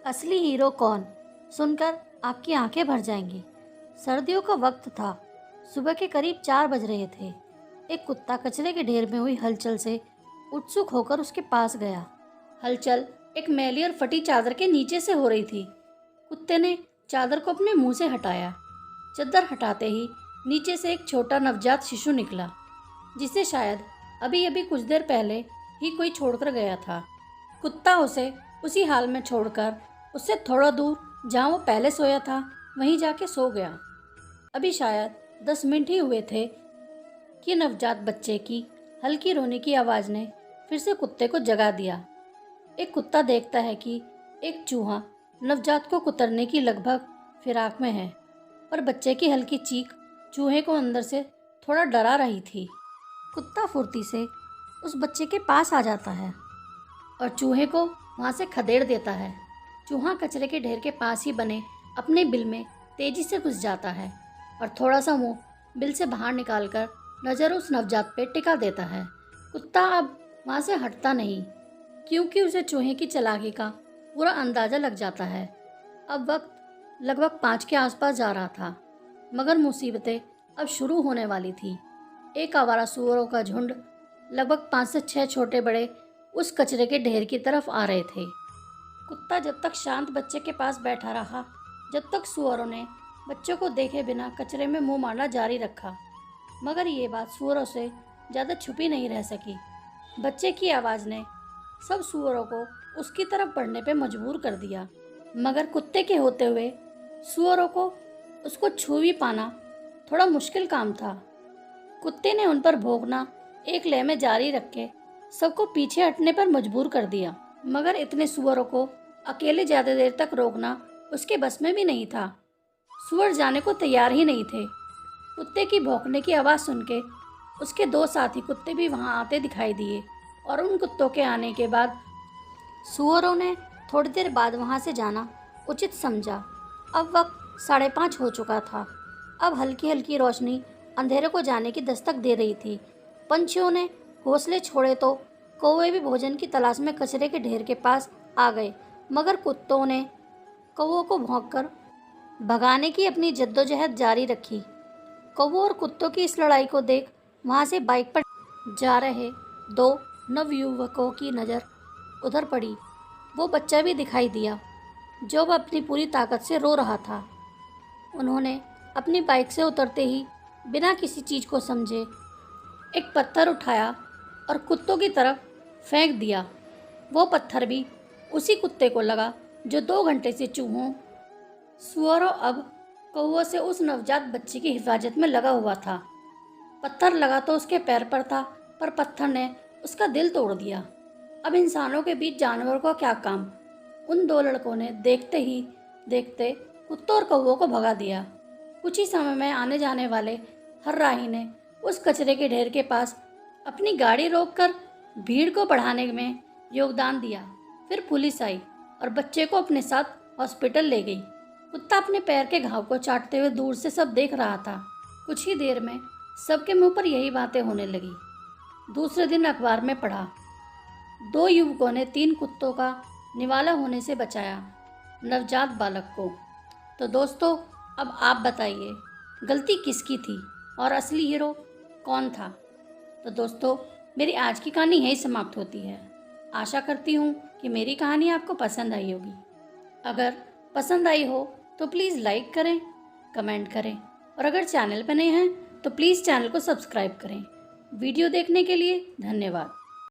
असली हीरो कौन सुनकर आपकी आंखें भर जाएंगी। सर्दियों का वक्त था। सुबह के करीब 4 बज रहे थे। एक कुत्ता कचरे के ढेर में हुई हलचल से उत्सुक होकर उसके पास गया। हलचल एक मैली और फटी चादर के नीचे से हो रही थी। कुत्ते ने चादर को अपने मुंह से हटाया। चादर हटाते ही नीचे से एक छोटा नवजात शिशु निकला, जिसे शायद अभी अभी कुछ देर पहले ही कोई छोड़कर गया था। कुत्ता उसे उसी हाल में छोड़कर उससे थोड़ा दूर जहाँ वो पहले सोया था वहीं जाके सो गया। अभी शायद 10 मिनट ही हुए थे कि नवजात बच्चे की हल्की रोने की आवाज़ ने फिर से कुत्ते को जगा दिया। एक कुत्ता देखता है कि एक चूहा नवजात को कुतरने की लगभग फिराक में है, पर बच्चे की हल्की चीख चूहे को अंदर से थोड़ा डरा रही थी। कुत्ता फुर्ती से उस बच्चे के पास आ जाता है और चूहे को वहाँ से खदेड़ देता है। चूहा कचरे के ढेर के पास ही बने अपने बिल में तेजी से घुस जाता है और थोड़ा सा मुंह बिल से बाहर निकालकर नज़र उस नवजात पे टिका देता है। कुत्ता अब वहाँ से हटता नहीं, क्योंकि उसे चूहे की चालाकी का पूरा अंदाज़ा लग जाता है। अब वक्त लगभग 5 के आसपास जा रहा था, मगर मुसीबतें अब शुरू होने वाली थी। एक आवारा सूअरों का झुंड लगभग 5 से 6 छोटे बड़े उस कचरे के ढेर की तरफ आ रहे थे। कुत्ता जब तक शांत बच्चे के पास बैठा रहा, जब तक सूअरों ने बच्चों को देखे बिना कचरे में मुंह मारना जारी रखा। मगर ये बात सूअरों से ज़्यादा छुपी नहीं रह सकी। बच्चे की आवाज़ ने सब सूअरों को उसकी तरफ बढ़ने पे मजबूर कर दिया, मगर कुत्ते के होते हुए सूअरों को उसको छू भी पाना थोड़ा मुश्किल काम था। कुत्ते ने उन पर भौंकना एक लय में जारी रखे सबको पीछे हटने पर मजबूर कर दिया, मगर इतने सूअरों को अकेले ज़्यादा देर तक रोकना उसके बस में भी नहीं था। सूअर जाने को तैयार ही नहीं थे। कुत्ते की भौंकने की आवाज़ सुन के उसके 2 साथी कुत्ते भी वहां आते दिखाई दिए और उन कुत्तों के आने के बाद सूअरों ने थोड़ी देर बाद वहां से जाना उचित समझा। अब वक्त 5:30 हो चुका था। अब हल्की हल्की रोशनी अंधेरे को जाने की दस्तक दे रही थी। पंछियों ने घोंसले छोड़े तो कौवे भी भोजन की तलाश में कचरे के ढेर के पास आ गए, मगर कुत्तों ने कौवों को भौंककर भगाने की अपनी जद्दोजहद जारी रखी। कौवों और कुत्तों की इस लड़ाई को देख वहां से बाइक पर जा रहे 2 नवयुवकों की नज़र उधर पड़ी। वो बच्चा भी दिखाई दिया जो वह अपनी पूरी ताकत से रो रहा था। उन्होंने अपनी बाइक से उतरते ही बिना किसी चीज़ को समझे एक पत्थर उठाया और कुत्तों की तरफ फेंक दिया। वो पत्थर भी उसी कुत्ते को लगा जो 2 घंटे से चूहों, सूअरों अब कौवों से उस नवजात बच्चे की हिफाजत में लगा हुआ था। पत्थर लगा तो उसके पैर पर था, पर पत्थर ने उसका दिल तोड़ दिया। अब इंसानों के बीच जानवरों का क्या काम। उन 2 लड़कों ने देखते ही देखते कुत्तों और कौवों को भगा दिया। कुछ ही समय में आने जाने वाले हर राही ने उस कचरे के ढेर के पास अपनी गाड़ी रोककर भीड़ को बढ़ाने में योगदान दिया। फिर पुलिस आई और बच्चे को अपने साथ हॉस्पिटल ले गई। कुत्ता अपने पैर के घाव को चाटते हुए दूर से सब देख रहा था। कुछ ही देर में सबके मुंह पर यही बातें होने लगी। दूसरे दिन अखबार में पढ़ा, 2 युवकों ने 3 कुत्तों का निवाला होने से बचाया नवजात बालक को। तो दोस्तों, अब आप बताइए गलती किसकी थी और असली हीरो कौन था। तो दोस्तों, मेरी आज की कहानी यहीं समाप्त होती है। आशा करती हूँ कि मेरी कहानी आपको पसंद आई होगी। अगर पसंद आई हो तो प्लीज़ लाइक करें, कमेंट करें, और अगर चैनल पर नए हैं तो प्लीज़ चैनल को सब्सक्राइब करें। वीडियो देखने के लिए धन्यवाद।